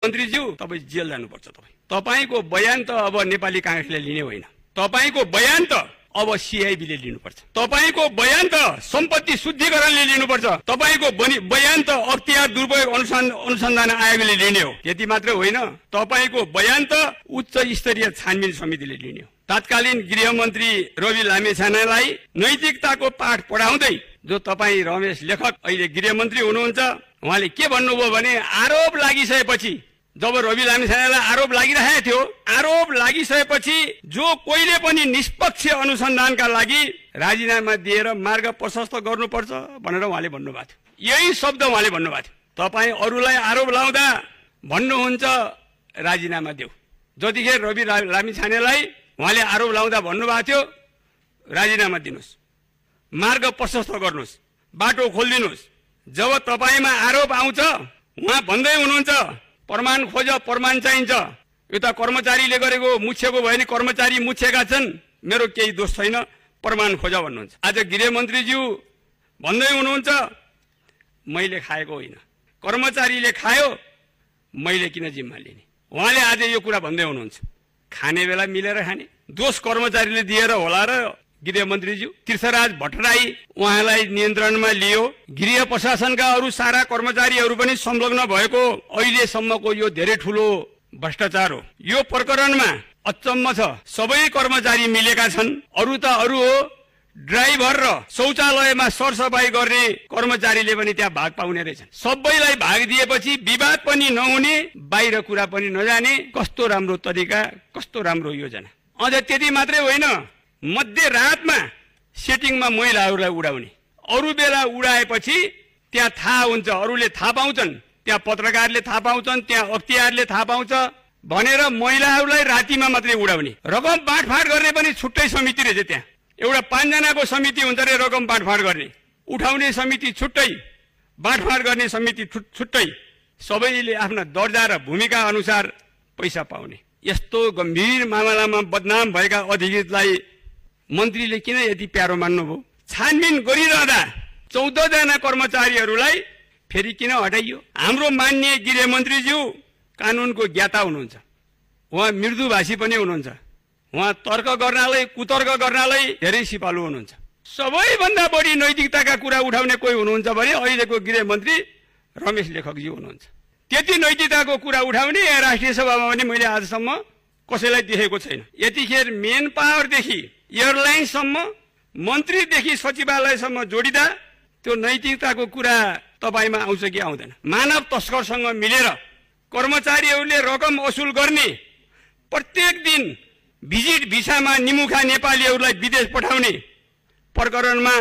मन्त्रीज्यू तपाईँ जेल जानुपर्छ। तपाईको बयान त अब नेपाली कांग्रेसले लिने होइन, तपाईको बयान त अब सीआईबीले लिनुपर्छ, तपाईको बयान त सम्पत्ति शुद्धिकरणले लिनुपर्छ, तपाईको बयान त अख्तियार दुरुपयोग अनुसन्धान आयोगले लिने हो। त्यति मात्र होइन, तपाईको बयान त उच्च स्तरीय छानबिन समितिले लिने हो। तत्कालीन गृहमन्त्री रवि लामिछानेलाई नैतिकताको पाठ पढाउँदै जो तपाईँ रमेश लेखक अहिले गृहमन्त्री हुनुहुन्छ, उहाँले के भन्नुभयो भने आरोप लागिसकेपछि, जब रवि लामिछानेलाई आरोप लागिरहेको थियो, आरोप लागिसकेपछि जो कोहीले पनि निष्पक्ष अनुसन्धानका लागि राजीनामा दिएर मार्ग प्रशस्त गर्नुपर्छ भनेर उहाँले भन्नुभएको थियो। यही शब्द उहाँले भन्नुभएको थियो। तपाईँ अरूलाई आरोप लाउँदा भन्नुहुन्छ राजीनामा देऊ, जतिखेर रवि लामिछानेलाई उहाँले आरोप लाउँदा भन्नुभएको थियो राजीनामा दिनुहोस्, मार्ग प्रशस्त गर्नुहोस्, बाटो खोलिदिनुहोस्। जब तपाईमा आरोप आउँछ उहाँ भन्दै हुनुहुन्छ प्रमाण खोज, प्रमाण चाहिन्छ, यो त कर्मचारीले गरेको मुछेको भयो नि, कर्मचारी मुछेका छन्, मेरो केही दोष छैन, प्रमाण खोज भन्नुहुन्छ। आज गृहमन्त्रीज्यू भन्दै हुनुहुन्छ मैले खाएको होइन, कर्मचारीले खायो, मैले किन जिम्मा लिने। उहाँले आज यो कुरा भन्दै हुनुहुन्छ। खाने बेला मिलेर खाने, दोष कर्मचारीले दिएर होला र गृहमन्त्रीज्यू तीर्थराज भट्टराई उहाँलाई नियन्त्रणमा लियो। गृह प्रशासनका अरू सारा कर्मचारीहरू पनि संलग्न भएको अहिलेसम्मको यो धेरै ठूलो भ्रष्टाचार हो। यो प्रकरणमा अचम्म छ, सबै कर्मचारी मिलेका छन्, अरू त अरू हो, ड्राइभर र शौचालयमा सरसफाई गर्ने कर्मचारीले पनि त्यहाँ भाग पाउने रहेछन्। सबैलाई भाग दिएपछि विवाद पनि नहुने, बाहिर कुरा पनि नजाने, कस्तो राम्रो तरिका, कस्तो राम्रो योजना। अझ त्यति मात्रै होइन, मध्यरातमा सेटिङमा महिलाहरूलाई उडाउने, अरू बेला उडाएपछि त्यहाँ थाहा हुन्छ, अरूले थाहा पाउँछन्, त्यहाँ पत्रकारले थाहा पाउँछन्, त्यहाँ अख्तियारले थाहा पाउँछ भनेर महिलाहरूलाई रातिमा मात्रै उडाउने। रकम बाँडफाँड गर्ने पनि छुट्टै समिति रहेछ, त्यहाँ एउटा 5 जनाको समिति हुन्छ रे रकम बाँडफाँड गर्ने, उठाउने समिति छुट्टै, बाँडफाँड गर्ने समिति छुट्टै, सबैले आफ्ना दर्जा र भूमिका अनुसार पैसा पाउने। यस्तो गम्भीर मामलामा बदनाम भएका अधिकृतलाई मन्त्रीले किन यति प्यारो मान्नुभयो? छानबिन गरिरहँदा 14 जना कर्मचारीहरूलाई फेरि किन हटाइयो? हाम्रो माननीय गृहमन्त्रीज्यू कानुनको ज्ञाता हुनुहुन्छ, उहाँ मृदुभाषी पनि हुनुहुन्छ, उहाँ तर्क गर्नलाई कुतर्क गर्नलाई धेरै सिपालु हुनुहुन्छ। सबैभन्दा बढी नैतिकताका कुरा उठाउने कोही हुनुहुन्छ भने अहिलेको गृहमन्त्री रमेश लेखकजी हुनुहुन्छ। त्यति नैतिकताको कुरा उठाउने राष्ट्रिय सभामा पनि मैले आजसम्म कसैलाई देखेको छैन। यतिखेर मेन पावरदेखि एयरलाइन्ससम्म, मन्त्रीदेखि सचिवालयसम्म जोडिदा त्यो नैतिकताको कुरा तपाईमा आउँछ कि आउँदैन? मानव तस्करसँग मिलेर कर्मचारीहरूले रकम वसुल गर्ने, प्रत्येक दिन भिजिट भिसामा निमुखा नेपालीहरूलाई विदेश पठाउने प्रकरणमा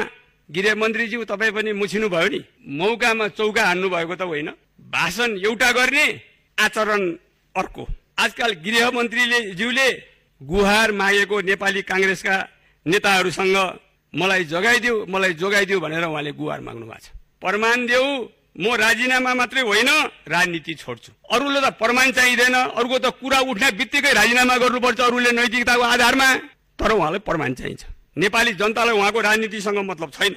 गृहमन्त्रीज्यू तपाईँ पनि मुछिनु भयो नि। मौकामा चौका हान्नु भएको त होइन, भाषण एउटा गर्ने, आचरण अर्को। आजकल गृहमन्त्रीले ज्यूले गुहार मागेको नेपाली कांग्रेसका नेताहरूसँग मलाई जोगाइदिऊ भनेर उहाँले गुहार माग्नु भएको छ। प्रमाण देऊ, म राजीनामा मात्रै होइन राजनीति छोड्छु। अरूले त प्रमाण चाहिँदैन, अरूको त कुरा उठ्ने बित्तिकै राजीनामा गर्नुपर्छ अरूले नैतिकताको आधारमा, तर उहाँलाई प्रमाण चाहिन्छ। नेपाली जनतालाई उहाँको राजनीतिसँग मतलब छैन।